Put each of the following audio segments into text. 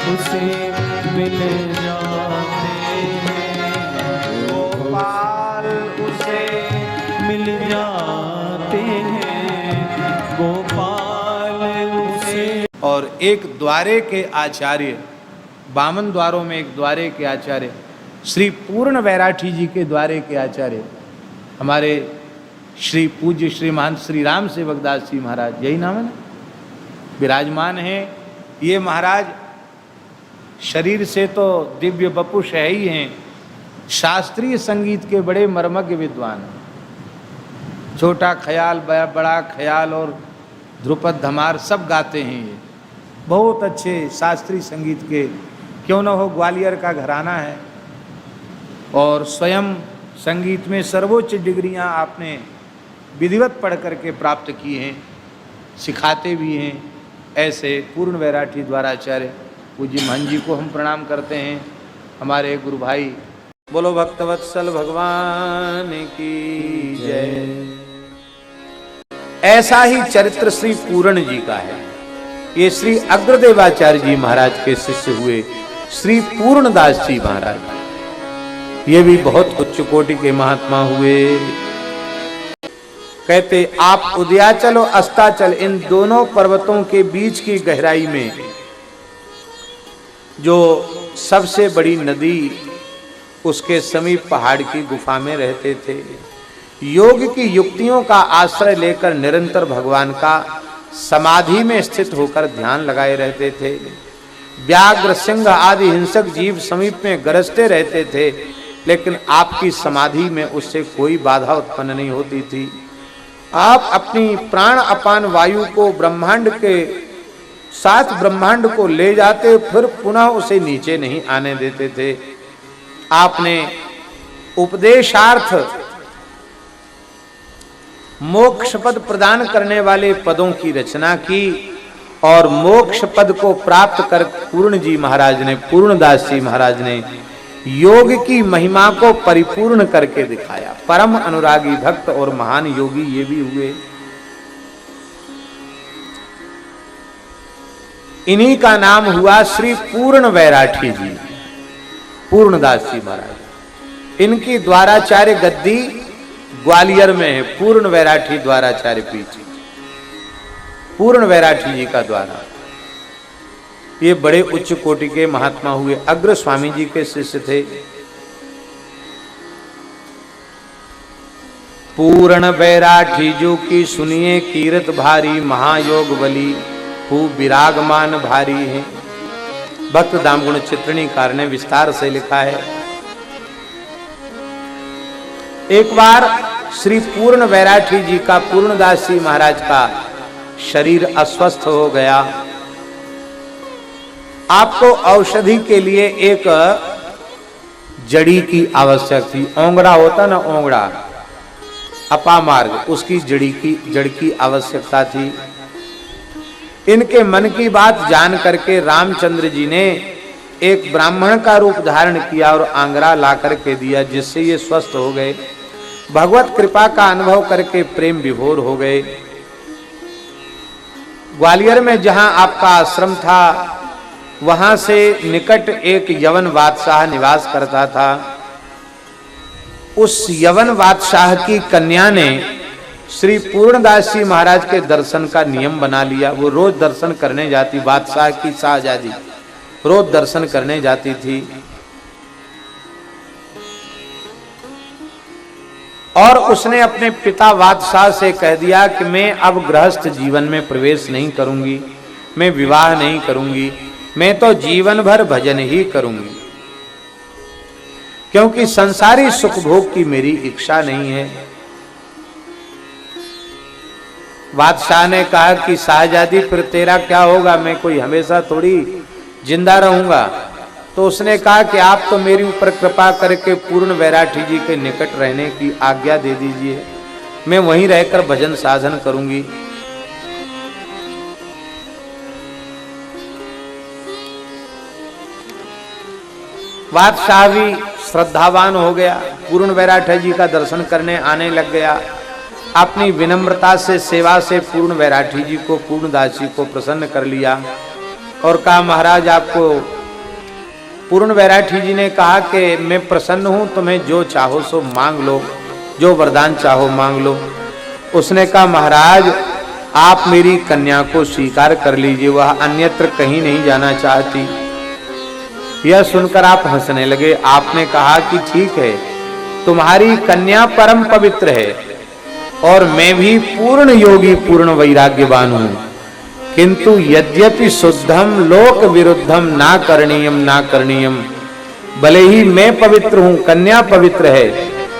उसे मिल जाते हैं, गोपाल उसे मिल जाते हैं, गोपाल उसे। और एक द्वारे के आचार्य, 52 द्वारों में एक द्वारे के आचार्य श्री पूर्ण वैराठी जी के द्वारे के आचार्य हमारे श्री पूज्य श्रीमान श्री राम सेवकदास जी महाराज, यही नाम है ना, विराजमान हैं। ये महाराज शरीर से तो दिव्य बपुष है ही हैं, शास्त्रीय संगीत के बड़े मर्मज्ञ विद्वान, छोटा ख्याल, बड़ा ख्याल और ध्रुपद धमार सब गाते हैं। ये बहुत अच्छे शास्त्रीय संगीत के, क्यों न हो ग्वालियर का घराना है, और स्वयं संगीत में सर्वोच्च डिग्रियां आपने विधिवत पढ़ करके प्राप्त की हैं, सिखाते भी हैं। ऐसे पूर्ण वैराठी द्वाराचार्य पूज्य महंत जी को हम प्रणाम करते हैं, हमारे गुरु भाई। बोलो भक्तवत्सल भगवान की जय। ऐसा ही चरित्र श्री पूर्ण जी का है। ये श्री अग्रदेवाचार्य जी महाराज के शिष्य हुए श्री पूर्णदास जी महाराज, ये भी बहुत उच्च कोटि के महात्मा हुए। कहते आप उदयाचल और अस्ताचल, इन दोनों पर्वतों के बीच की गहराई में जो सबसे बड़ी नदी, उसके समीप पहाड़ की गुफा में रहते थे। योग की युक्तियों का आश्रय लेकर निरंतर भगवान का समाधि में स्थित होकर ध्यान लगाए रहते थे। व्याघ्र, सिंह आदि हिंसक जीव समीप में गरजते रहते थे, लेकिन आपकी समाधि में उससे कोई बाधा उत्पन्न नहीं होती थी। आप अपनी प्राण अपान वायु को ब्रह्मांड के साथ ब्रह्मांड को ले जाते, फिर पुनः उसे नीचे नहीं आने देते थे। आपने उपदेशार्थ मोक्ष पद प्रदान करने वाले पदों की रचना की, और मोक्ष पद को प्राप्त कर पूर्ण जी महाराज ने, पूर्णदास जी महाराज ने योग की महिमा को परिपूर्ण करके दिखाया। परम अनुरागी भक्त और महान योगी ये भी हुए। इन्हीं का नाम हुआ श्री पूर्ण वैराठी जी, पूर्णदास जी महाराज। इनकी द्वाराचार्य गद्दी ग्वालियर में है, पूर्ण वैराठी द्वाराचार्य पीठ, पूर्ण वैराठी जी का द्वारा। ये बड़े उच्च कोटि के महात्मा हुए, अग्र स्वामी जी के शिष्य थे। पूर्ण वैराठी जो की सुनिए कीरत भारी, महायोग बली हु विरागमान भारी है। भक्त दामगुण चित्रणीकार ने विस्तार से लिखा है। एक बार श्री पूर्ण वैराठी जी का, पूर्णदास जी महाराज का शरीर अस्वस्थ हो गया। आपको औषधि के लिए एक जड़ी की आवश्यक थी। ओंगड़ा होता ना, ओंगड़ा, अपामार्ग, उसकी जड़ की आवश्यकता थी। इनके मन की बात जान करके रामचंद्र जी ने एक ब्राह्मण का रूप धारण किया और आंगरा ला करके दिया, जिससे ये स्वस्थ हो गए। भगवत कृपा का अनुभव करके प्रेम विभोर हो गए। ग्वालियर में जहां आपका आश्रम था, वहां से निकट एक यवन बादशाह निवास करता था। उस यवन बादशाह की कन्या ने श्री पूर्णदास जी महाराज के दर्शन का नियम बना लिया। वो रोज दर्शन करने जाती, बादशाह की शाहजादी रोज दर्शन करने जाती थी। और उसने अपने पिता बादशाह से कह दिया कि मैं अब गृहस्थ जीवन में प्रवेश नहीं करूंगी, मैं विवाह नहीं करूंगी, मैं तो जीवन भर भजन ही करूंगी, क्योंकि संसारी सुख भोग की मेरी इच्छा नहीं है। बादशाह ने कहा कि शाहजादी फिर तेरा क्या होगा, मैं कोई हमेशा थोड़ी जिंदा रहूंगा। तो उसने कहा कि आप तो मेरे ऊपर कृपा करके पूर्ण वैराठी जी के निकट रहने की आज्ञा दे दीजिए, मैं वहीं रहकर भजन साधन करूंगी। बादशाह भी श्रद्धावान हो गया, पूर्ण वैराठी जी का दर्शन करने आने लग गया। अपनी विनम्रता से, सेवा से पूर्ण वैराठी जी को, पूर्णदास जी को प्रसन्न कर लिया और कहा महाराज आपको पूर्ण वैराठी जी ने कहा कि मैं प्रसन्न हूं, तुम्हें जो चाहो सो मांग लो, जो वरदान चाहो मांग लो। उसने कहा महाराज आप मेरी कन्या को स्वीकार कर लीजिए, वह अन्यत्र कहीं नहीं जाना चाहती। यह सुनकर आप हंसने लगे। आपने कहा कि ठीक है, तुम्हारी कन्या परम पवित्र है और मैं भी पूर्ण योगी पूर्ण वैराग्यवान हूं, किंतु यद्यपि शुद्धम लोक विरुद्धम ना करणीयम, भले ही मैं पवित्र हूं, कन्या पवित्र है,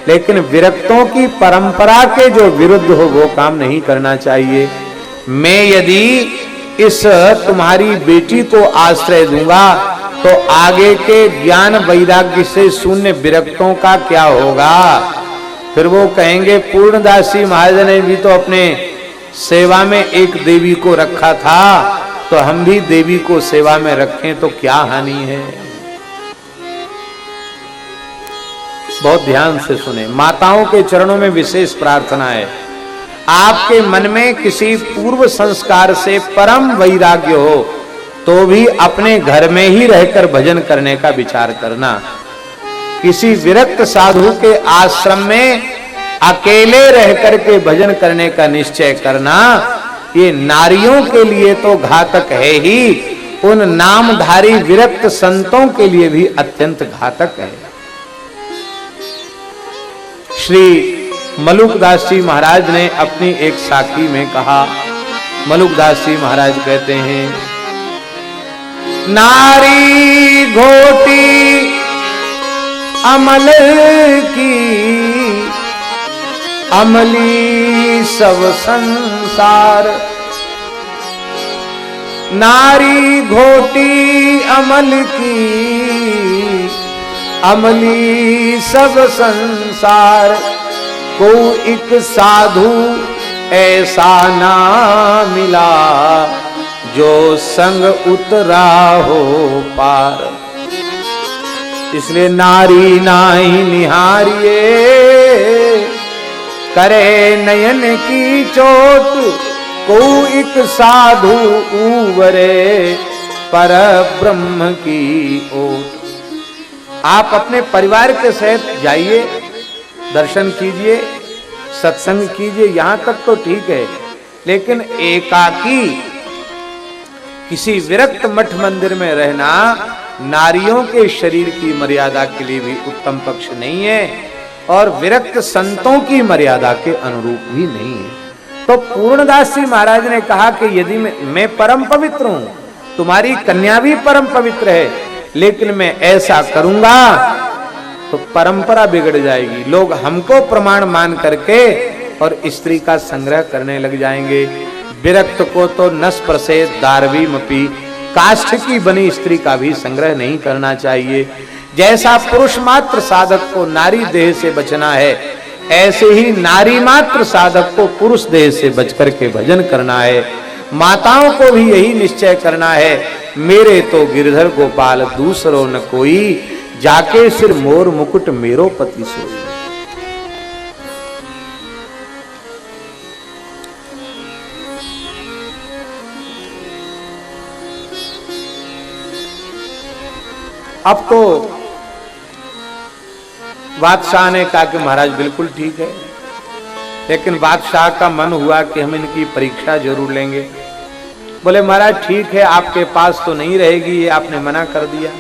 लेकिन विरक्तों की परंपरा के जो विरुद्ध हो वो काम नहीं करना चाहिए। मैं यदि इस तुम्हारी बेटी को आश्रय दूंगा तो आगे के ज्ञान वैराग्य से शून्य विरक्तों का क्या होगा? फिर वो कहेंगे पूर्णदास जी महाराज ने भी तो अपने सेवा में एक देवी को रखा था, तो हम भी देवी को सेवा में रखें तो क्या हानि है? बहुत ध्यान से सुने। माताओं के चरणों में विशेष प्रार्थना है, आपके मन में किसी पूर्व संस्कार से परम वैराग्य हो तो भी अपने घर में ही रहकर भजन करने का विचार करना। किसी विरक्त साधु के आश्रम में अकेले रह करके भजन करने का निश्चय करना, ये नारियों के लिए तो घातक है ही, उन नामधारी विरक्त संतों के लिए भी अत्यंत घातक है। श्री मलुकदास जी महाराज ने अपनी एक साखी में कहा, मलुकदास जी महाराज कहते हैं, नारी घोटी अमल की, अमली सब संसार। नारी घोटी अमल की, अमली सब संसार। को एक साधु ऐसा ना मिला, जो संग उतरा हो पार। इसलिए नारी नाही निहारिए, करे नयन की चोट। को एक साधु उवरे, पर ब्रह्म की ओट। आप अपने परिवार के सहित जाइए, दर्शन कीजिए, सत्संग कीजिए, यहां तक तो ठीक है, लेकिन एकाकी किसी विरक्त मठ मंदिर में रहना नारियों के शरीर की मर्यादा के लिए भी उत्तम पक्ष नहीं है और विरक्त संतों की मर्यादा के अनुरूप भी नहीं है। तो पूर्णदास जी महाराज ने कहा कि यदि मैं परम पवित्र हूं, तुम्हारी कन्या भी परम पवित्र है, लेकिन मैं ऐसा करूंगा तो परंपरा बिगड़ जाएगी। लोग हमको प्रमाण मान करके और स्त्री का संग्रह करने लग जाएंगे। विरक्त को तो नस प्रसेद दारवी मपी, काष्ठ की बनी स्त्री का भी संग्रह नहीं करना चाहिए। जैसा पुरुष मात्र साधक को नारी देह से बचना है, ऐसे ही नारी मात्र साधक को पुरुष देह से बचकर के भजन करना है। माताओं को भी यही निश्चय करना है, मेरे तो गिरधर गोपाल दूसरो न कोई, जाके सिर मोर मुकुट मेरो पति सोई। अब तो बादशाह ने कहा कि महाराज बिल्कुल ठीक है, लेकिन बादशाह का मन हुआ कि हम इनकी परीक्षा जरूर लेंगे। बोले महाराज ठीक है, आपके पास तो नहीं रहेगी, ये आपने मना कर दिया,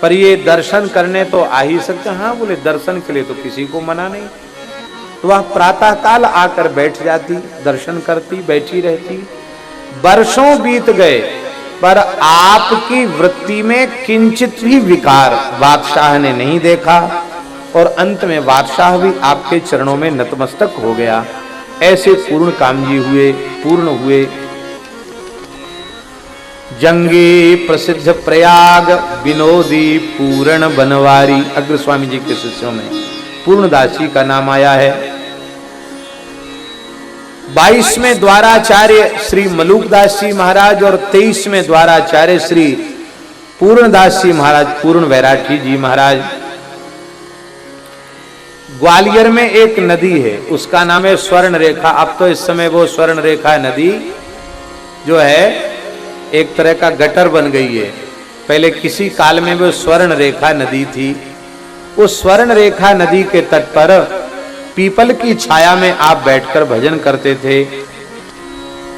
पर ये दर्शन करने तो आ ही सकते। हाँ बोले दर्शन के लिए तो किसी को मना नहीं। तो वह प्रातः काल आकर बैठ जाती, दर्शन करती, बैठी रहती। वर्षों बीत गए पर आपकी वृत्ति में किंचित भी विकार बादशाह ने नहीं देखा और अंत में बादशाह भी आपके चरणों में नतमस्तक हो गया। ऐसे पूर्ण कामजी हुए, पूर्ण हुए। जंगे प्रसिद्ध प्रयाग विनोदी पूर्ण बनवारी, अग्र स्वामी जी के शिष्यों में पूर्णदास जी का नाम आया है। 22वें द्वाराचार्य श्री मलुकदास जी महाराज और 23वें द्वाराचार्य श्री पूर्णदास जी महाराज, पूर्ण वैराठी जी महाराज। ग्वालियर में एक नदी है, उसका नाम है स्वर्ण रेखा। अब तो इस समय वो स्वर्ण रेखा नदी जो है एक तरह का गटर बन गई है। पहले किसी काल में वो स्वर्ण रेखा नदी थी। उस स्वर्ण रेखा नदी के तट पर पीपल की छाया में आप बैठकर भजन करते थे।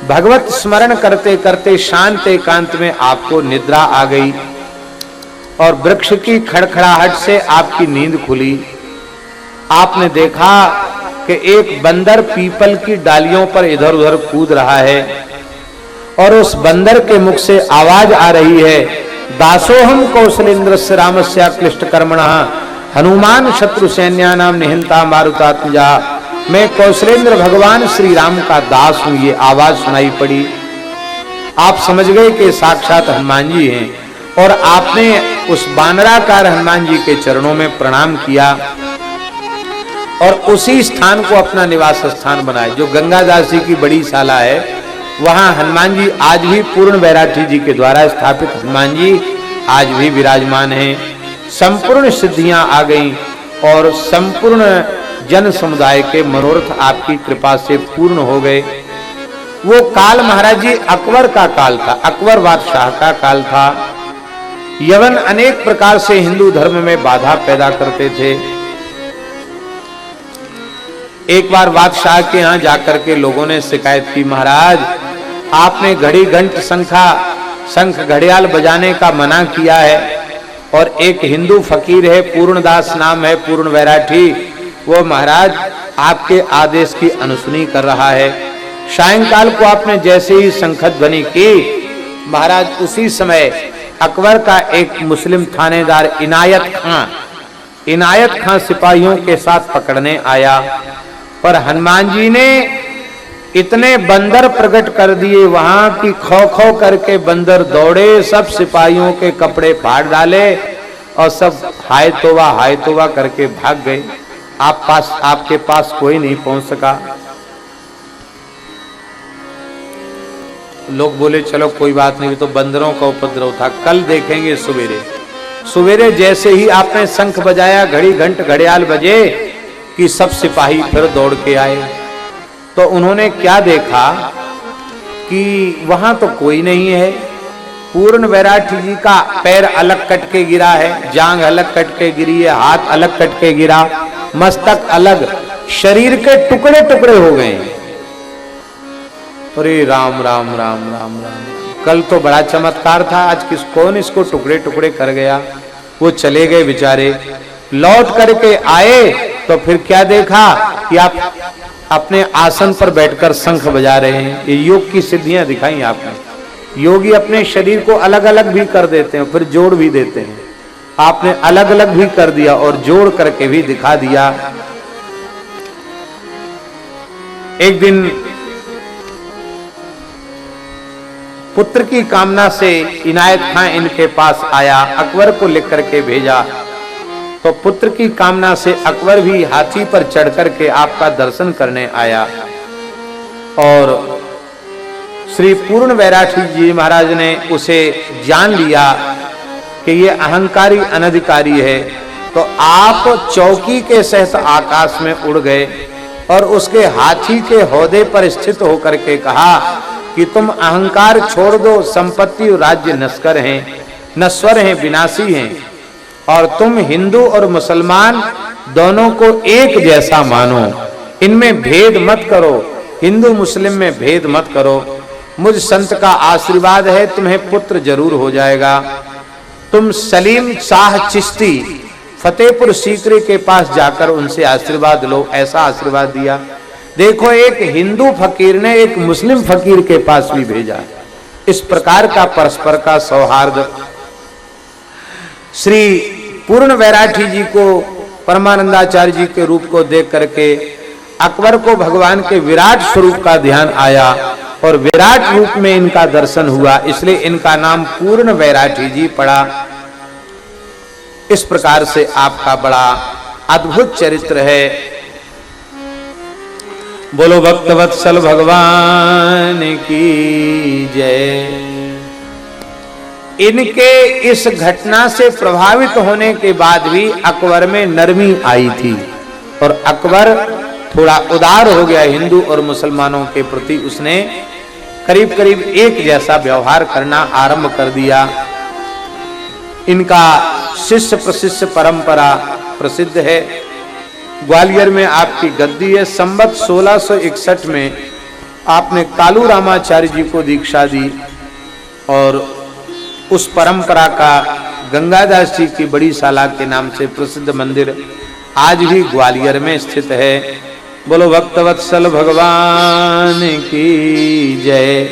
भगवत स्मरण करते करते शांत एकांत में आपको निद्रा आ गई और वृक्ष की खड़खड़ाहट से आपकी नींद खुली। आपने देखा कि एक बंदर पीपल की डालियों पर इधर उधर कूद रहा है और उस बंदर के मुख से आवाज आ रही है, दासोहम कौशलेन्द्रस्य रामस्य क्लिष्ट कर्मणः हनुमान शत्रु सैन्यानाम निहंता मारुतात्मजा। मैं कौशलेंद्र भगवान श्री राम का दास हूं। ये आवाज सुनाई पड़ी। आप समझ गए कि साक्षात हनुमान जी हैं और आपने उस बानराकार हनुमान जी के चरणों में प्रणाम किया और उसी स्थान को अपना निवास स्थान बनाया। जो गंगादासी की बड़ी शाला है, वहां हनुमान जी आज भी पूर्ण बैराठी जी के द्वारा स्थापित हनुमान जी आज भी विराजमान हैं। संपूर्ण सिद्धियां आ गईं और संपूर्ण जन समुदाय के मनोरथ आपकी कृपा से पूर्ण हो गए। वो काल महाराज जी अकबर का काल था, अकबर बादशाह का काल था। यवन अनेक प्रकार से हिंदू धर्म में बाधा पैदा करते थे। एक बार बादशाह के यहां जाकर के लोगों ने शिकायत की, महाराज आपने घड़ी घंट शंख घड़ियाल बजाने का मना किया है और एक हिंदू फकीर है, पूर्णदास नाम है, पूर्ण बैराठी, वो महाराज आपके आदेश की अनसुनी कर रहा है। सायंकाल को आपने जैसे ही शंखत ध्वनि की, महाराज उसी समय अकबर का एक मुस्लिम थानेदार इनायत खां सिपाहियों के साथ पकड़ने आया। पर हनुमान जी ने इतने बंदर प्रकट कर दिए वहां की खो खो करके बंदर दौड़े, सब सिपाहियों के कपड़े फाड़ डाले और सब हाय तोबा करके भाग गए। आपके पास कोई नहीं पहुंच सका। लोग बोले चलो कोई बात नहीं, तो बंदरों का उपद्रव था, कल देखेंगे सवेरे जैसे ही आपने शंख बजाया, घड़ी घंट घड़ियाल बजे कि सब सिपाही फिर दौड़ के आए। तो उन्होंने क्या देखा कि वहां तो कोई नहीं है। पूर्ण बैराठी जी का पैर अलग कट के गिरा है, जांग अलग कट के गिरी है, हाथ अलग कट के गिरा, मस्तक अलग, शरीर के टुकड़े टुकड़े हो गए। अरे राम राम राम राम राम, कल तो बड़ा चमत्कार था, आज कौन इसको टुकड़े टुकड़े कर गया। वो चले गए बेचारे। लौट करके आए तो फिर क्या देखा कि आप अपने आसन पर बैठकर शंख बजा रहे हैं। ये योग की सिद्धियां दिखाई आपने। योगी अपने शरीर को अलग अलग भी कर देते हैं, फिर जोड़ भी देते हैं। आपने अलग अलग भी कर दिया और जोड़ करके भी दिखा दिया। एक दिन पुत्र की कामना से इनायत खां इनके पास आया, अकबर को लिख करके भेजा। तो पुत्र की कामना से अकबर भी हाथी पर चढ़ करके आपका दर्शन करने आया और श्री पूर्ण बैराठी जी महाराज ने उसे जान लिया कि ये अहंकारी अनधिकारी है। तो आप चौकी के सहित आकाश में उड़ गए और उसके हाथी के हौदे पर स्थित होकर के कहा कि तुम अहंकार छोड़ दो, संपत्ति और राज्य नश्वर हैं, विनाशी हैं, और तुम हिंदू और मुसलमान दोनों को एक जैसा मानो, इनमें भेद मत करो, हिंदू मुस्लिम में भेद मत करो। मुझ संत का आशीर्वाद है, तुम्हें पुत्र जरूर हो जाएगा। तुम सलीम शाह चिश्ती फतेहपुर सीकरी के पास जाकर उनसे आशीर्वाद लो, ऐसा आशीर्वाद दिया। देखो, एक हिंदू फकीर ने एक मुस्लिम फकीर के पास भी भेजा। इस प्रकार का परस्पर का सौहार्द श्री पूर्ण बैराठी जी को, परमानंदाचार्य जी के रूप को देख करके अकबर को भगवान के विराट स्वरूप का ध्यान आया और विराट रूप में इनका दर्शन हुआ, इसलिए इनका नाम पूर्ण बैराठी जी पड़ा। इस प्रकार से आपका बड़ा अद्भुत चरित्र है। बोलो भक्तवत्सल भगवान की जय। इनके इस घटना से प्रभावित होने के बाद भी अकबर में नरमी आई थी और अकबर थोड़ा उदार हो गया हिंदू और मुसलमानों के प्रति। उसने करीब करीब एक जैसा व्यवहार करना आरंभ कर दिया। इनका शिष्य प्रशिष्य परंपरा प्रसिद्ध है। ग्वालियर में आपकी गद्दी है। संवत 1661 में आपने कालू रामाचार्य जी को दीक्षा दी और उस परंपरा का गंगादास जी की बड़ी शाला के नाम से प्रसिद्ध मंदिर आज भी ग्वालियर में स्थित है। बोलो भक्तवत्सल भगवान की जय।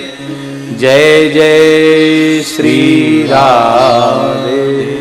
जय जय श्री राधे।